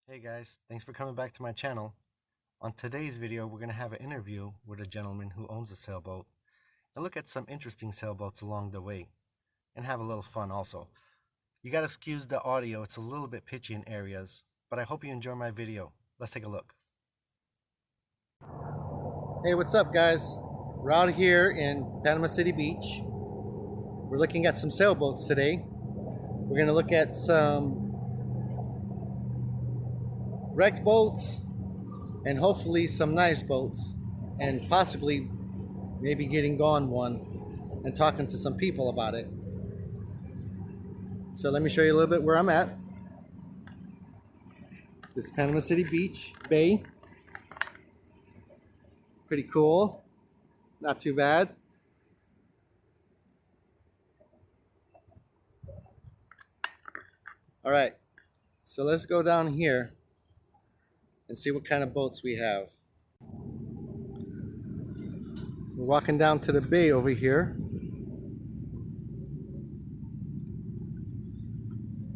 Hey guys, thanks for coming back to my channel. On today's video, we're going to have an interview with a gentleman who owns a sailboat and look at some interesting sailboats along the way and have a little fun also. You gotta excuse the audio, it's a little bit pitchy in areas, but I hope you enjoy my video. Let's take a look. Hey, what's up guys? We're out here in Panama City Beach. We're looking at some sailboats today. We're going to look at some wrecked boats and hopefully some nice boats, and possibly maybe getting on one and talking to some people about it. So let me show you a little bit where I'm at. This is Panama City Beach Bay. Pretty cool, not too bad. All right, so let's go down here and see what kind of boats we have. We're walking down to the bay over here.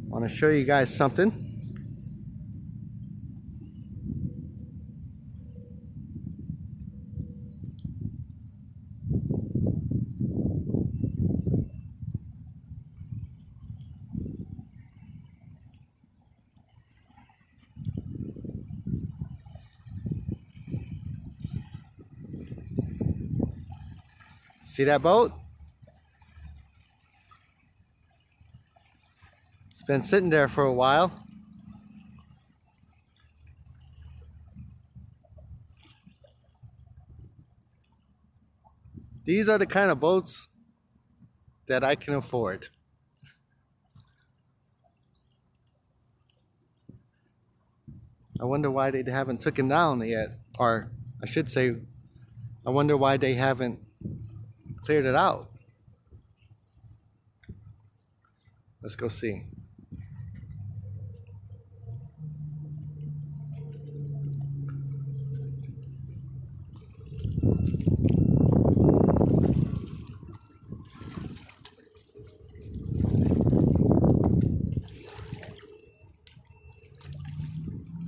I want to show you guys something. See that boat? It's been sitting there for a while. These are the kind of boats that I can afford. I wonder why they haven't taken down yet, or I should say, I wonder why they haven't cleared it out. Let's go see.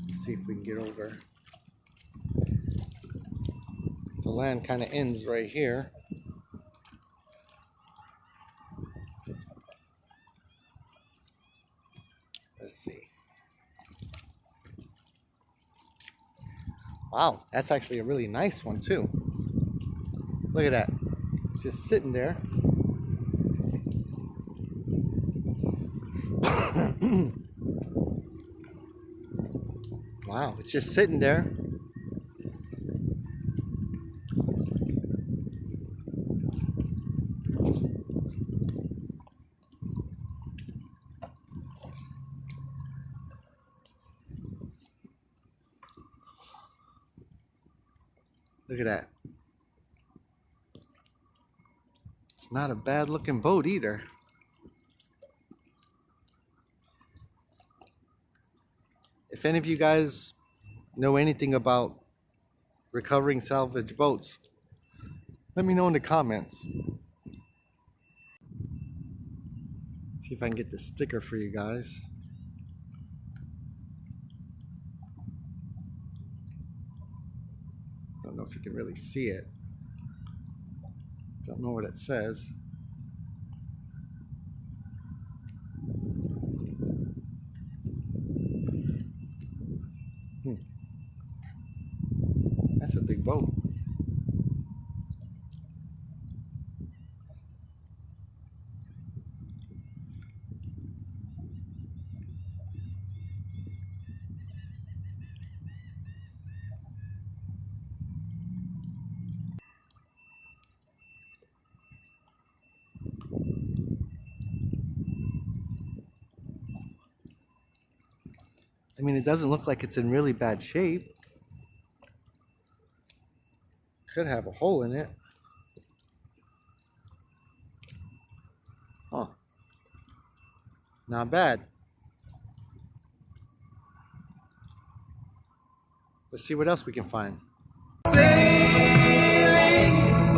Let's see if we can get over. The land kind of ends right here. Let's see. Wow, that's actually a really nice one too. Look at that. It's just sitting there. Wow, it's just sitting there. Look at that. It's not a bad looking boat either. If any of you guys know anything about recovering salvage boats, let me know in the comments. See if I can get the sticker for you guys. Don't know if you can really see it. Don't know what it says. That's a big boat. I mean, it doesn't look like it's in really bad shape. Could have a hole in it. Oh, not bad. Let's see what else we can find. Sailing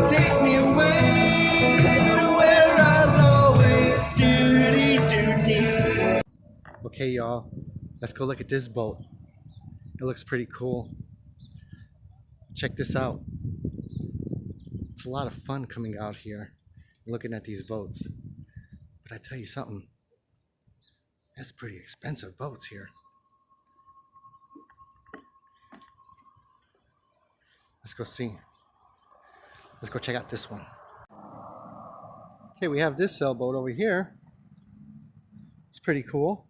takes me away to where I'll always do. Okay, y'all, let's go look at this boat. It looks pretty cool. Check this out. It's a lot of fun coming out here looking at these boats. But I tell you something, that's pretty expensive boats here. Let's go see. Let's go check out this one. Okay, we have this sailboat over here. It's pretty cool.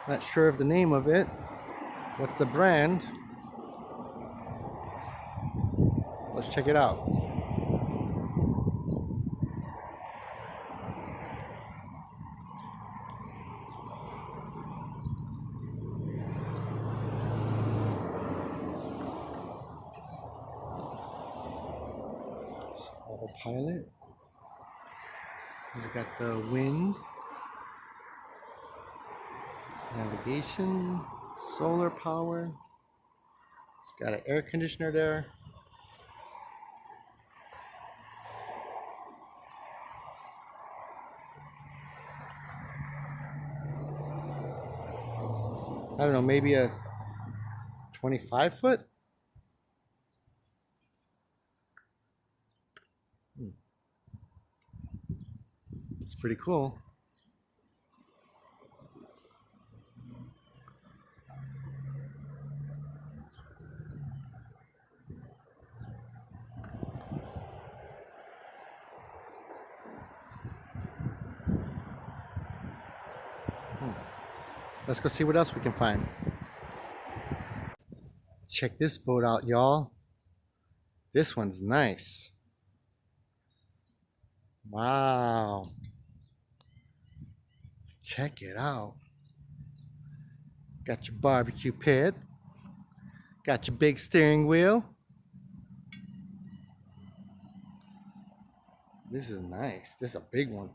Not sure of the name of it. What's the brand? Let's check it out. It's autopilot. He's got the wind, navigation, solar power. It's got an air conditioner there. I don't know, maybe a 25 foot? It's pretty cool. Let's go see what else we can find. Check this boat out, y'all. This one's nice. Wow. Check it out. Got your barbecue pit. Got your big steering wheel. This is nice. This is a big one.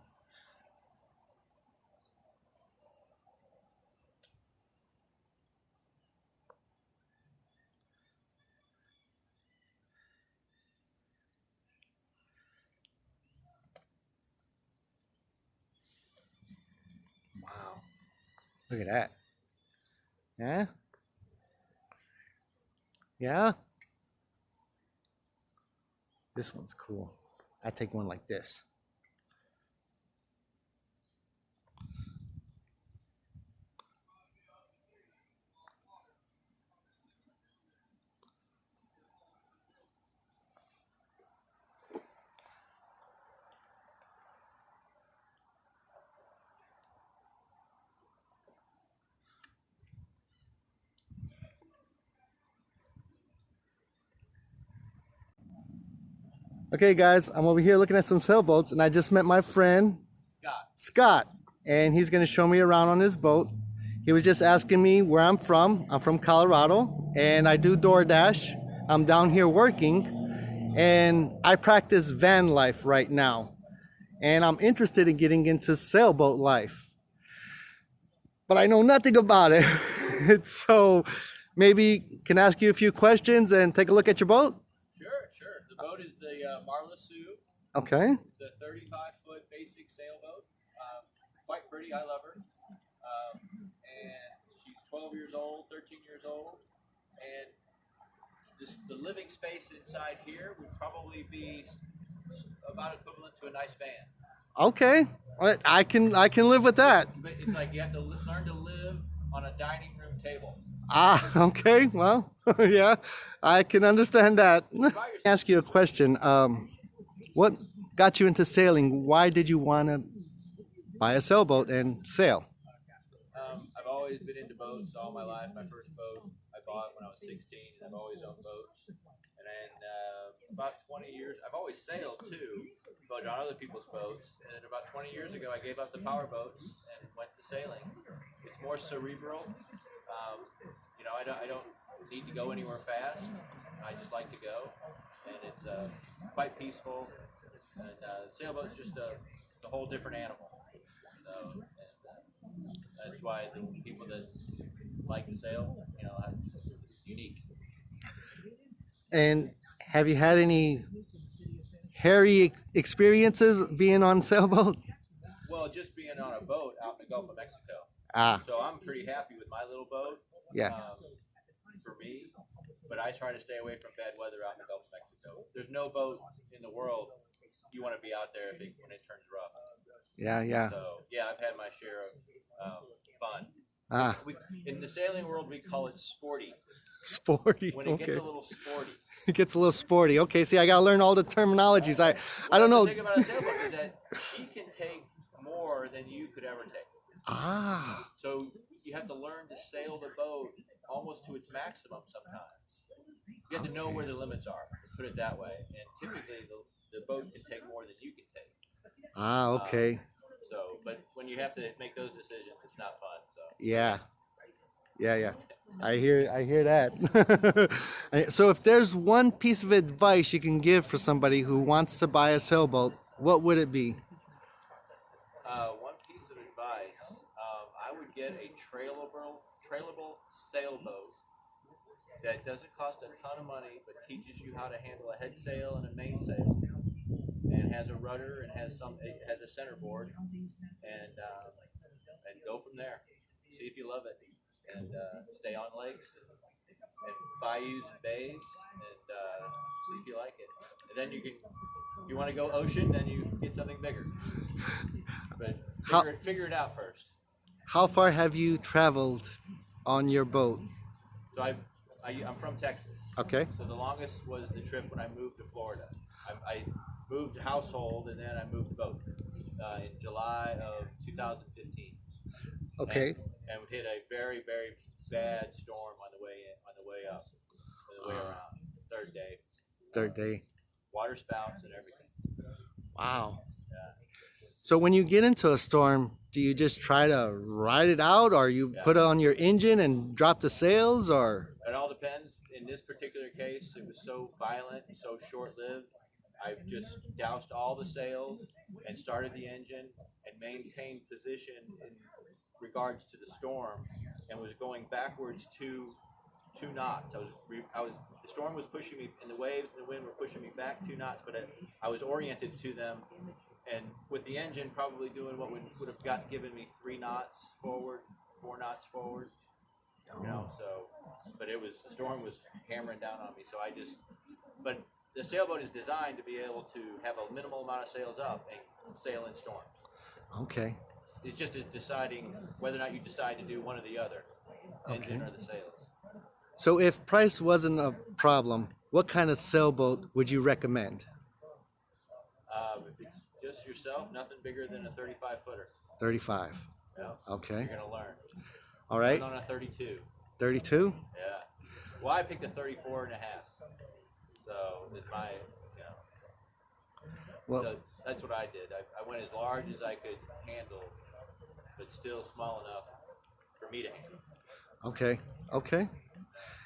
Wow. Look at that. Yeah? Yeah? This one's cool. I take one like this. Okay guys, I'm over here looking at some sailboats and I just met my friend Scott, and he's going to show me around on his boat. He was just asking me where I'm from. I'm from Colorado and I do DoorDash. I'm down here working and I practice van life right now, and I'm interested in getting into sailboat life, but I know nothing about it. So maybe can ask you a few questions and take a look at your boat. Sure. The boat is the Marla Sue. Okay. It's a 35-foot basic sailboat. Quite pretty. I love her. And she's 12 years old, 13 years old. And the living space inside here would probably be about equivalent to a nice van. Okay. I can live with that. But it's like you have to learn to live on a dining room table. Ah, okay. Well, yeah, I can understand that. Ask you a question. What got you into sailing? Why did you want to buy a sailboat and sail? I've always been into boats all my life. My first boat I bought when I was 16, and I've always owned boats. And then about 20 years, I've always sailed too, but on other people's boats. And then about 20 years ago, I gave up the power boats and went to sailing. It's more cerebral. You know, I don't need to go anywhere fast. I just like to go, and it's quite peaceful. And sailboat's just a whole different animal. So that's why the people that like to sail, you know, it's unique. And have you had any hairy experiences being on sailboat? Well, just being on a boat out in the Gulf of Mexico. Ah, So I'm pretty happy with my little boat. yeah. For me, but I try to stay away from bad weather out in the Gulf of Mexico. There's no boat in the world you want to be out there when it turns rough. Yeah, yeah. So yeah, I've had my share of fun. Ah, We in the sailing world we call it sporty. sporty. When it gets Okay. a little sporty. It gets a little sporty. Okay, see, I gotta learn all the terminologies. I Well, don't that's the know. thing about a sailboat is that she can take more than you could ever take. Ah, So you have to learn to sail the boat almost to its maximum sometimes. You have to know where okay. the limits are, put it that way. And typically the boat can take more than you can take. Ah, Um, okay. but when you have to make those decisions, it's not fun. So Yeah, yeah, yeah. I hear that. So if there's one piece of advice you can give for somebody who wants to buy a sailboat, what would it be? one piece of advice, I would get a trailable sailboat that doesn't cost a ton of money, but teaches you how to handle a head sail and a mainsail, and has a rudder and it has a centerboard, and go from there. See if you love it, and stay on lakes and bayous and bays, and see if you like it. And then you can, if you want to go ocean, then you get something bigger. But How figure it out first. how far have you traveled on your boat? So I'm from Texas. Okay. So the longest was the trip when I moved to Florida. I moved household and then I moved boat in July of 2015, and Okay. and we hit a very bad storm on the way in, on the way up, on the way Uh, around. Third day, third day. water spouts and everything. Wow. Yeah, So when you get into a storm, do you just try to ride it out, or you yeah. put it on your engine and drop the sails, or? It all depends. In this particular case, it was so violent and so short-lived. I just doused all the sails and started the engine and maintained position in regards to the storm, and was going backwards 2 knots. The storm was pushing me, and the waves and the wind were pushing me back 2 knots, but I was oriented to them, and with the engine probably doing what would have given me 3 knots forward, 4 knots forward. So, but the storm was hammering down on me. So but the sailboat is designed to be able to have a minimal amount of sails up and sail in storms. Okay. It's just deciding whether or not you decide to do one or the other, engine Okay. or the sails. So if price wasn't a problem, what kind of sailboat would you recommend? If it's just yourself, nothing bigger than a 35 footer. 35. Yeah, Okay. you're gonna learn. All Learn right. on a 32. 32? Yeah. Well, I picked a 34 and a half. So it's my, you know. Well, So that's what I did. I went as large as I could handle, but still small enough for me to handle. okay. Okay.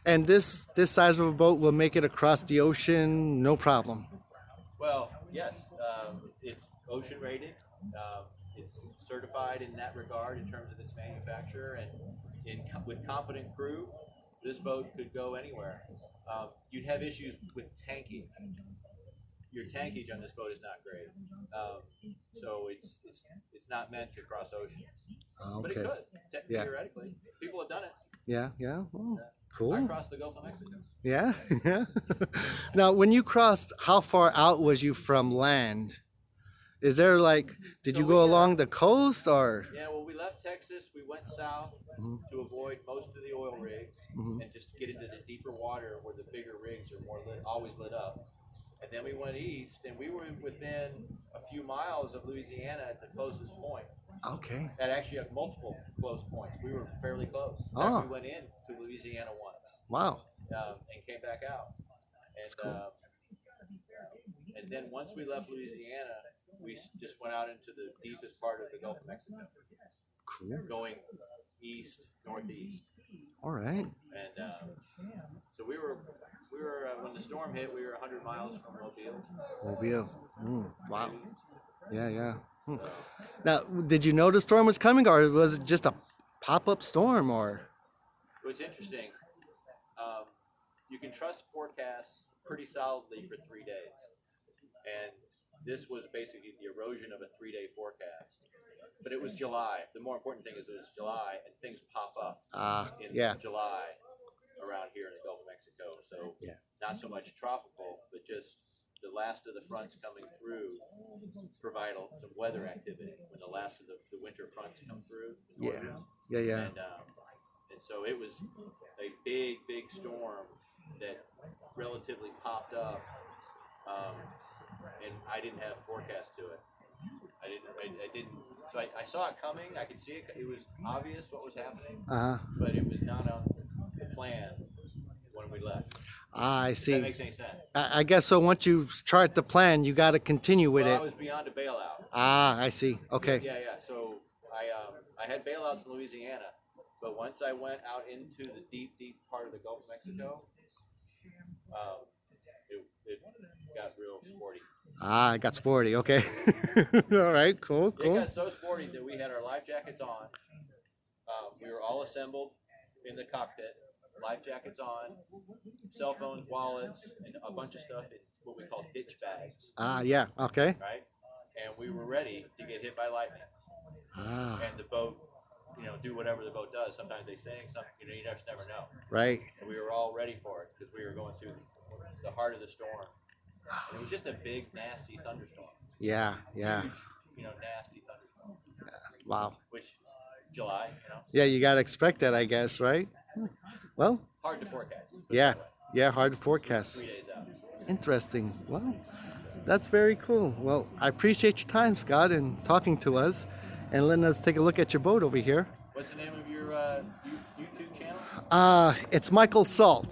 And this size of a boat will make it across the ocean, no problem. Well, yes, it's ocean rated. It's certified in that regard in terms of its manufacturer, and with competent crew, this boat could go anywhere. You'd have issues with tankage. Your tankage on this boat is not great, so it's not meant to cross oceans. But it Okay. could, Yeah. theoretically. People have done it. Yeah. Yeah. Oh, I cool. crossed the Gulf of Mexico. Yeah. Yeah. Now, when you crossed, how far out was you from land? Is there like, did So you go we, along the coast or? yeah, well, we left Texas. We went south Mhm. to avoid most of the oil rigs Mhm. and just get into the deeper water where the bigger rigs are always lit up. And then we went east, and we were within a few miles of Louisiana at the closest point. Okay. And actually, at multiple close points, we were fairly close. In Oh. fact, we went in to Louisiana once Wow. and came back out. And That's cool. and then once we left Louisiana, we just went out into the deepest part of the Gulf of Mexico, Cool. going northeast. All right. And so we were when the storm hit, we were 100 miles from Mobile. Mobile. Wow. Maybe. Yeah. Yeah. So, Now, did you know the storm was coming, or was it just a pop-up storm, or? it was interesting. You can trust forecasts pretty solidly for 3 days, and this was basically the erosion of a 3-day forecast. but it was July. The more important thing is it was July, and things pop up in Yeah. July around here in the Gulf of Mexico. So Yeah. not so much tropical, but just the last of the fronts coming through provide some weather activity when the last of the winter fronts come through. Yeah. Yeah. Yeah. And so it was a big storm that relatively popped up, and I didn't have forecast to it. I didn't. So I saw it coming. I could see it. It was obvious what was happening, but it was not on the plan when we left. I see. If that makes any sense. I guess so. Once you chart the plan, you got to continue with Well, it. I was beyond a bailout. I see. Okay. Yeah. So I had bailouts in Louisiana, but once I went out into the deep part of the Gulf of Mexico, it got real sporty. It got sporty. Okay. All right. Cool. It got so sporty that we had our life jackets on. We were all assembled in the cockpit, life jackets on, cell phones, wallets, and a bunch of stuff in what we call ditch bags. Yeah. Okay. Right? And we were ready to get hit by lightning. And the boat, do whatever the boat does. Sometimes they sing, you just never know. Right. And we were all ready for it because we were going through the heart of the storm. And it was just a big, nasty thunderstorm. Yeah. Huge, nasty thunderstorm. Wow. Which, July, Yeah, you got to expect that, I guess, right? Well. Hard to forecast. Yeah. Yeah, hard to forecast. 3 days out. Interesting. Well, that's very cool. Well, I appreciate your time, Scott, and talking to us and letting us take a look at your boat over here. What's the name of your YouTube channel? It's Michael Salt.